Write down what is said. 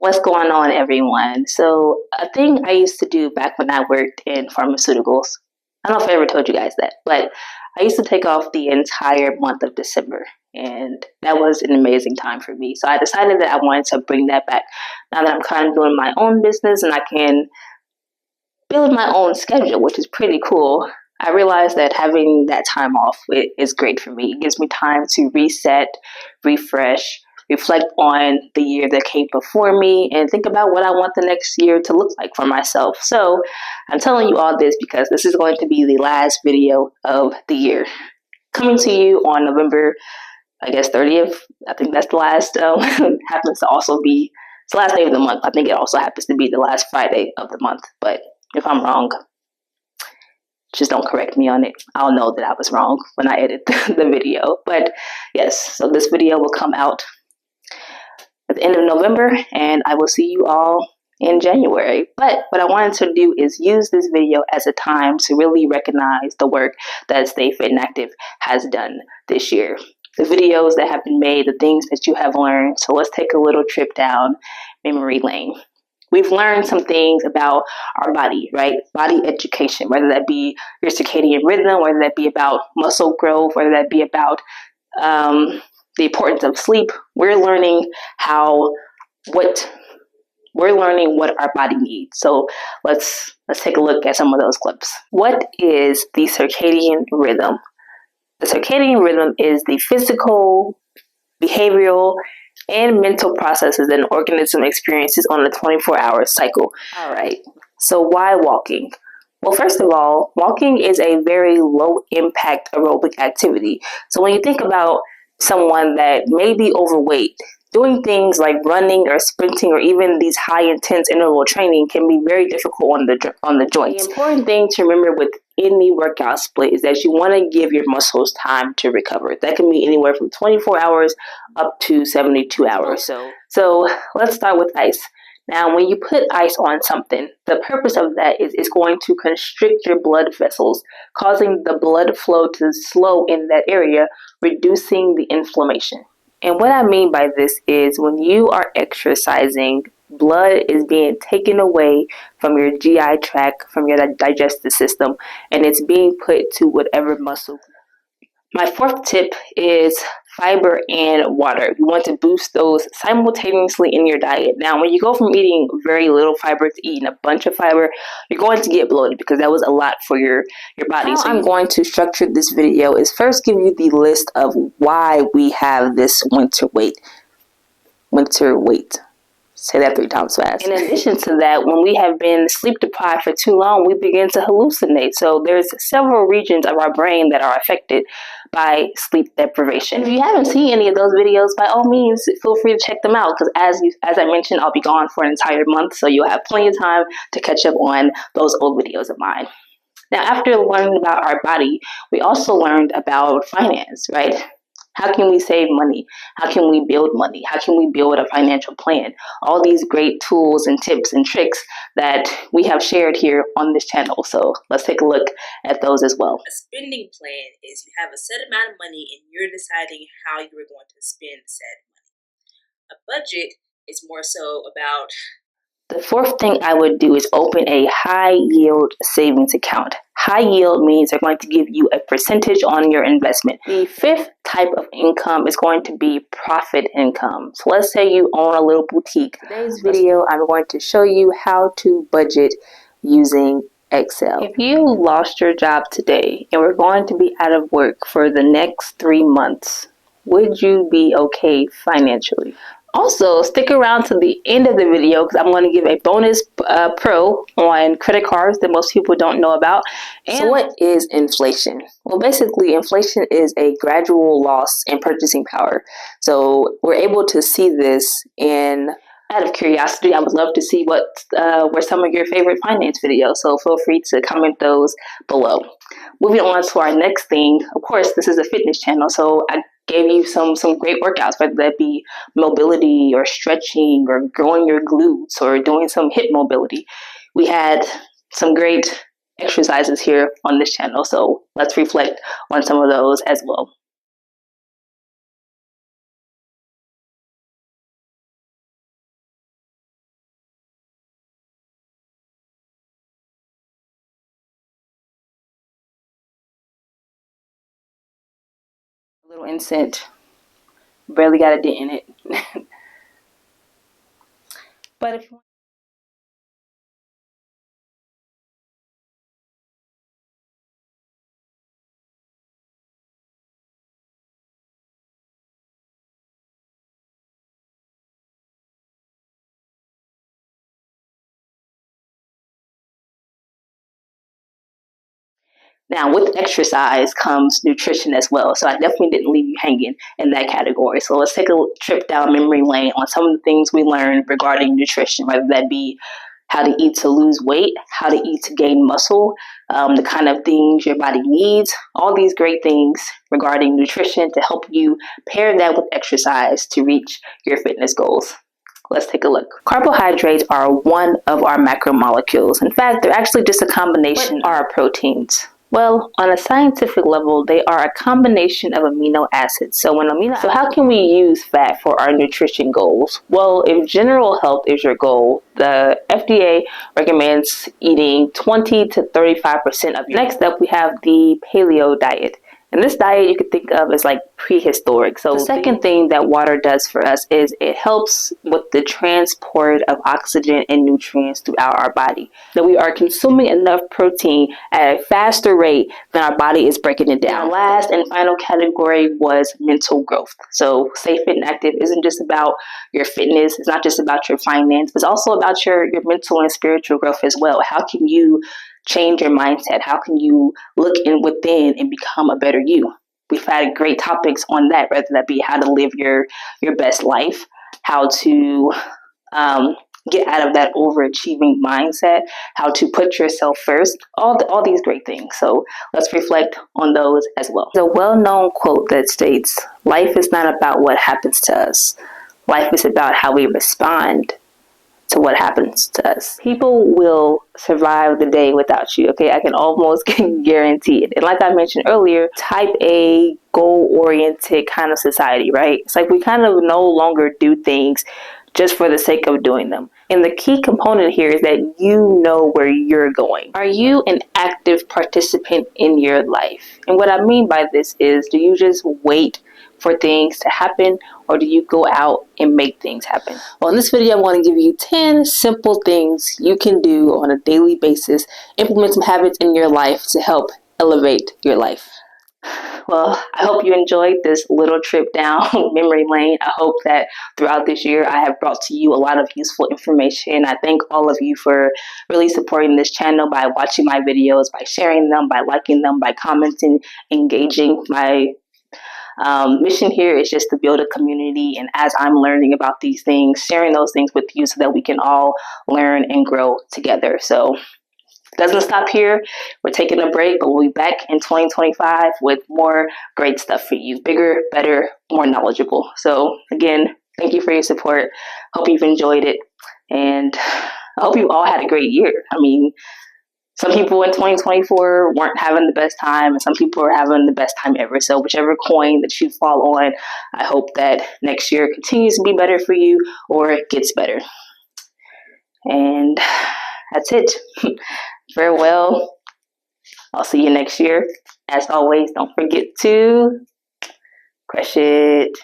What's going on, everyone? So, a thing I used to do back when I worked in pharmaceuticals, I don't know if I ever told you guys that, but I used to take off the entire month of December, and that was an amazing time for me. So, I decided that I wanted to bring that back now that I'm kind of doing my own business and I can build my own schedule, which is pretty cool. I realized that having that time off is great for me. It gives me time to reset, refresh, reflect on the year that came before me, and think about what I want the next year to look like for myself. So I'm telling you all this because this is going to be the last video of the year. Coming to you on November, I guess, 30th. I think that's the last, happens to also be, it's the last day of the month. I think it also happens to be the last Friday of the month. But if I'm wrong, just don't correct me on it. I'll know that I was wrong when I edit the video. But yes, so this video will come out at the end of November, and I will see you all in January. But what I wanted to do is use this video as a time to really recognize the work that Stayfitnactive has done this year. The videos that have been made, the things that you have learned. So let's take a little trip down memory lane. We've learned some things about our body, right? Body education, whether that be your circadian rhythm, whether that be about muscle growth, whether that be about the importance of sleep. We're learning what our body needs. So let's take a look at some of those clips. What is the circadian rhythm? The circadian rhythm is the physical, behavioral, and mental processes that an organism experiences on a 24-hour cycle. All right, so why walking? Well, first of all, walking is a very low impact aerobic activity. So when you think about someone that may be overweight, doing things like running or sprinting or even these high intense interval training can be very difficult on the joints. The important thing to remember with any workout split is that you want to give your muscles time to recover. That can be anywhere from 24 hours up to 72 hours. So let's start with ice. Now, when you put ice on something, the purpose of that is it's going to constrict your blood vessels, causing the blood flow to slow in that area, reducing the inflammation. And what I mean by this is when you are exercising, blood is being taken away from your GI tract, from your digestive system, and it's being put to whatever muscle. My fourth tip is fiber and water. You want to boost those simultaneously in your diet. Now, when you go from eating very little fiber to eating a bunch of fiber, you're going to get bloated because that was a lot for your body. So I'm going to structure this video is first give you the list of why we have this winter weight. Say that 3 times fast. In addition to that, when we have been sleep deprived for too long, we begin to hallucinate. So there's several regions of our brain that are affected by sleep deprivation. If you haven't seen any of those videos, by all means, feel free to check them out because as I mentioned, I'll be gone for an entire month, so you'll have plenty of time to catch up on those old videos of mine. Now, after learning about our body, we also learned about finance, right? How can we save money? How can we build money? How can we build a financial plan? All these great tools and tips and tricks that we have shared here on this channel. So let's take a look at those as well. A spending plan is you have a set amount of money and you're deciding how you're going to spend said money. A budget is more so about... The fourth thing I would do is open a high yield savings account. High yield means they're going to give you a percentage on your investment. The fifth type of income is going to be profit income. So let's say you own a little boutique. In today's video, I'm going to show you how to budget using Excel. If you lost your job today and we're going to be out of work for the next 3 months, would you be okay financially? Also, stick around to the end of the video because I'm going to give a bonus pro on credit cards that most people don't know about. So what is inflation? Well, basically, inflation is a gradual loss in purchasing power. So we're able to see this in... Out of curiosity, I would love to see what were some of your favorite finance videos. So feel free to comment those below. Moving on to our next thing. Of course, this is a fitness channel, so I gave you some great workouts, whether that be mobility or stretching or growing your glutes or doing some hip mobility. We had some great exercises here on this channel, so let's reflect on some of those as well. little incense, barely got a dent in it. But if now, with exercise comes nutrition as well. So I definitely didn't leave you hanging in that category. So let's take a trip down memory lane on some of the things we learned regarding nutrition, whether that be how to eat to lose weight, how to eat to gain muscle, the kind of things your body needs, all these great things regarding nutrition to help you pair that with exercise to reach your fitness goals. Let's take a look. Carbohydrates are one of our macromolecules. In fact, they're actually just a combination of our proteins. Well, on a scientific level, they are a combination of amino acids. So how can we use fat for our nutrition goals? Well, if general health is your goal, the FDA recommends eating 20 to 35% of your. Next up, we have the paleo diet. And this diet you could think of as like prehistoric. So the second thing that water does for us is it helps with the transport of oxygen and nutrients throughout our body. That we are consuming enough protein at a faster rate than our body is breaking it down. Our last and final category was mental growth. So Stayfitnactive isn't just about your fitness. It's not just about your finance. It's also about your mental and spiritual growth as well. How can you change your mindset? How can you look in within and become a better you? We've had great topics on that, whether that be how to live your best life, how to get out of that overachieving mindset, how to put yourself first, all these great things. So let's reflect on those as well. There's a well-known quote that states, "Life is not about what happens to us. Life is about how we respond to what happens to us." People will survive the day without you, okay? I can almost guarantee it. And like I mentioned earlier, type A, goal-oriented kind of society, right? It's like we kind of no longer do things just for the sake of doing them. And the key component here is that you know where you're going. Are you an active participant in your life? And what I mean by this is, do you just wait for things to happen, or do you go out and make things happen? Well, in this video, I'm going to give you 10 simple things you can do on a daily basis, implement some habits in your life to help elevate your life. Well, I hope you enjoyed this little trip down memory lane. I hope that throughout this year, I have brought to you a lot of useful information. I thank all of you for really supporting this channel by watching my videos, by sharing them, by liking them, by commenting, engaging. My mission here is just to build a community, and as I'm learning about these things, sharing those things with you so that we can all learn and grow together. So it doesn't stop here. We're taking a break, but we'll be back in 2025 with more great stuff for you. Bigger, better, more knowledgeable. So again, thank you for your support. Hope you've enjoyed it, and I hope you all had a great year. I mean, some people in 2024 weren't having the best time, and some people are having the best time ever. So whichever coin that you fall on, I hope that next year continues to be better for you, or it gets better. And that's it. Farewell. I'll see you next year. As always, don't forget to crush it.